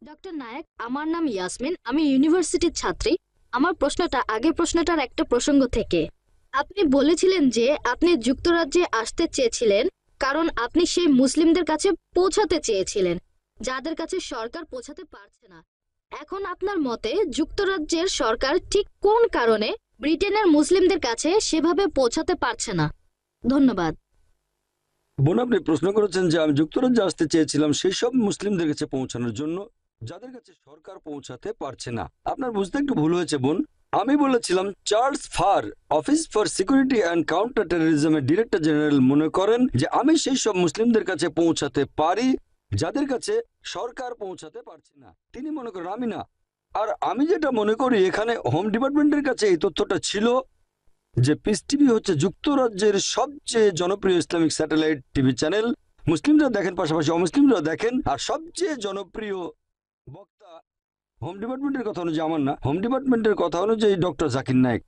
Doctor Naik, আমার নাম ইয়াসমিন, আমি ইউনিভার্সিটির ছাত্রী। আমার প্রশ্নটা আগের প্রশ্নটার একটা প্রসঙ্গ থেকে। আপনি বলেছিলেন যে আপনি যুক্তরাজ্যে আসতে চেয়েছিলেন কারণ আপনি সেই মুসলিমদের কাছে পৌঁছাতে চেয়েছিলেন যাদের কাছে সরকার পৌঁছাতে পারছে না। এখন আপনার মতে যুক্তরাজ্যের সরকার ঠিক কোন কারণে ব্রিটেনের মুসলিমদের কাছে সেভাবে পৌঁছাতে পারছে না? ধন্যবাদ। বোন, আপনি প্রশ্ন করেছেন যে আমি যুক্তরাজ্যে আসতে চেয়েছিলাম সেই সব মুসলিমদের কাছে পৌঁছানোর জন্য যাদের কাছে সরকার পৌঁছাতে পারছে না। আপনার বুঝতে একটু ভুল হয়েছে বোন। আমি বলেছিলাম Charles Farr, office for security and counter টেরোরিজমের ডিরেক্টর জেনারেল মনে করেন যে আমি সেই সব মুসলিমদের কাছে পৌঁছাতে পারি যাদের কাছে সরকার পৌঁছাতে পারছে না। তিনি মনে করেন, আমি না। আর আমি যেটা মনে করি, এখানে হোম ডিপার্টমেন্টের কাছে এই তথ্যটা ছিল যে পিস টিভি হচ্ছে যুক্তরাজ্যের সবচেয়ে জনপ্রিয় ইসলামিক স্যাটেলাইট টিভি চ্যানেল। মুসলিমরা দেখেন, পাশাপাশি অমুসলিমরা দেখেন। আর সবচেয়ে জনপ্রিয় বক্তা হোম ডিপার্টমেন্টের কথা অনুযায়ী, আমার না, হোম ডিপার্টমেন্টের কথা অনুযায়ী ডক্টর জাকির নায়েক।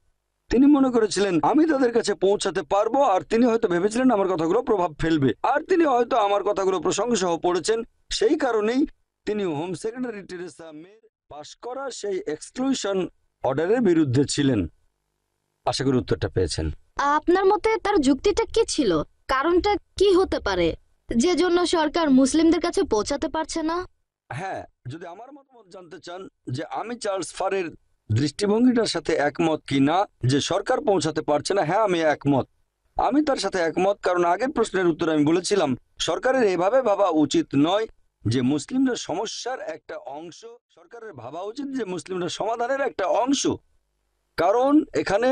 তিনি মনে করেছিলেন আমি তাদের কাছে পৌঁছাতে পারবো, আর তিনি হয়তো ভেবেছিলেন আমার কথাগুলো প্রভাব ফেলবে, আর তিনি হয়তো আমার কথাগুলো প্রসঙ্গ সহ পড়েছেন। সেই কারণেই তিনি হোম সেক্রেটারি টেরেসা মের পাশ করা সেই এক্সক্লুশন অর্ডারের বিরুদ্ধে ছিলেন। আশা করি উত্তরটা পেয়েছেন। আপনার মতে তার যুক্তিটা কি ছিল? কারণটা কি হতে পারে যে জন্য সরকার মুসলিমদের কাছে পৌঁছাতে পারছে না? হ্যাঁ, যদি আমার মতামত জানতে চান যে আমি চার্লস ফারের দৃষ্টিভঙ্গিটার সাথে একমত কিনা যে সরকার পৌঁছাতে পারছে না, হ্যাঁ আমি একমত। আমি তার সাথে একমত, কারণ আগের প্রশ্নের উত্তরে আমি বলেছিলাম সরকারের এভাবে ভাবা উচিত নয় যে মুসলিমরা সমস্যার একটা অংশ। সরকারের ভাবা উচিত যে মুসলিমরা সমাধানের একটা অংশ। কারণ এখানে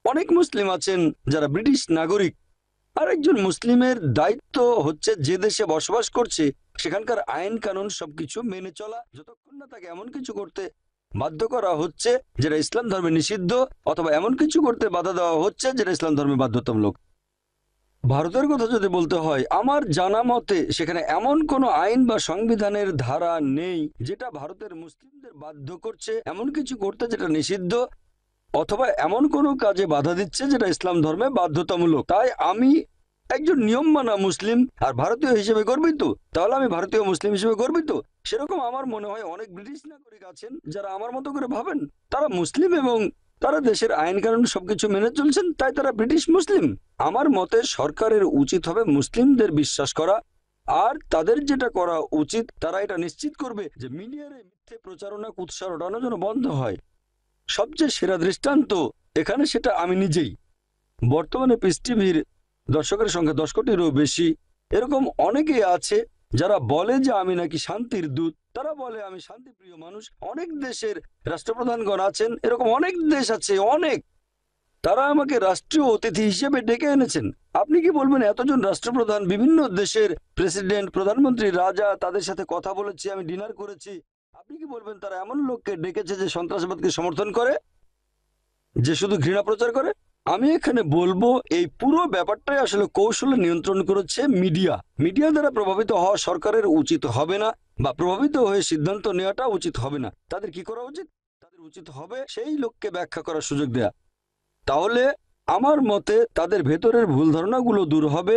অনেক মুসলিম আছেন যারা ব্রিটিশ নাগরিক। আরেকজন মুসলিমের দায়িত্ব হচ্ছে যে দেশে বসবাস করছে সেখানকার আইন কানুন সবকিছু মেনে চলা, যতক্ষণ না তাকে এমন কিছু করতে বাধ্য করা হচ্ছে যেটা ইসলাম ধর্মে নিষিদ্ধ, অথবা এমন কিছু করতে বাধা দেওয়া হচ্ছে যেটা ইসলাম ধর্মে বাধ্যতামূলক। ভারতের কথা যদি বলতে হয়, আমার জানা মতে সেখানে এমন কোনো আইন বা সংবিধানের ধারা নেই যেটা ভারতের মুসলিমদের বাধ্য করছে এমন কিছু করতে যেটা নিষিদ্ধ, অথবা এমন কোনো কাজে বাধা দিচ্ছে যেটা ইসলাম ধর্মে বাধ্যতামূলক। তাই আমি একজন নিয়ম মানা মুসলিম আর ভারতীয় হিসেবে গর্বিত। তাহলে আমি ভারতীয় মুসলিম হিসেবে গর্বিত। সেরকম আমার মনে হয় অনেক ব্রিটিশ নাগরিক আছেন যারা আমার মতো করে ভাবেন। তারা মুসলিম এবং তারা দেশের আইন কানুন সবকিছু মেনে চলছেন, তাই তারা ব্রিটিশ মুসলিম। আমার মতে সরকারের উচিত হবে মুসলিমদের বিশ্বাস করা, আর তাদের যেটা করা উচিত তারা এটা নিশ্চিত করবে যে মিডিয়ার এই মিথ্যে প্রচারণা কুৎসা রটানো যেন বন্ধ হয়। সবচেয়ে সেরা দৃষ্টান্ত এখানে সেটা আমি নিজেই। বর্তমানে পিস টিভির দর্শকের সংখ্যা 10 কোটিরও বেশি। এরকম অনেকেই আছে যারা বলে যে আমি নাকি শান্তির দূত, তারা বলে আমি শান্তিপ্রিয় মানুষ। অনেক দেশের রাষ্ট্রপ্রধানগণ আছেন, এরকম অনেক দেশ আছে, অনেক। তারা আমাকে রাষ্ট্রীয় অতিথি হিসেবে ডেকে এনেছেন। আপনি কি বলবেন এতজন রাষ্ট্রপ্রধান, বিভিন্ন দেশের প্রেসিডেন্ট, প্রধানমন্ত্রী, রাজা, তাদের সাথে কথা বলেছি, আমি ডিনার করেছি, আপনি কি বলবেন তারা এমন লোককে ডেকেছে যে সন্ত্রাসবাদকে সমর্থন করে, যে শুধু ঘৃণা প্রচার করে? আমি এখানে বলবো এই পুরো ব্যাপারটাই আসলে কৌশলে নিয়ন্ত্রণ করেছে মিডিয়া। মিডিয়া দ্বারা প্রভাবিত হওয়া সরকারের উচিত হবে না, বা প্রভাবিত হয়ে সিদ্ধান্ত নেওয়াটা উচিত হবে না। তাদের কি করা উচিত? তাদের উচিত হবে সেই লোককে ব্যাখ্যা করার সুযোগ দেয়া। তাহলে আমার মতে তাদের ভেতরের ভুল ধারণাগুলো দূর হবে।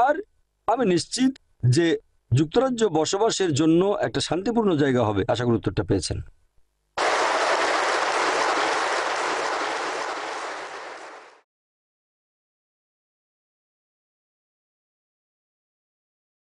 আর আমি নিশ্চিত যে যুক্তরাজ্য বসবাসের জন্য একটা শান্তিপূর্ণ জায়গা হবে। আশা করি উত্তরটা পেয়েছেন।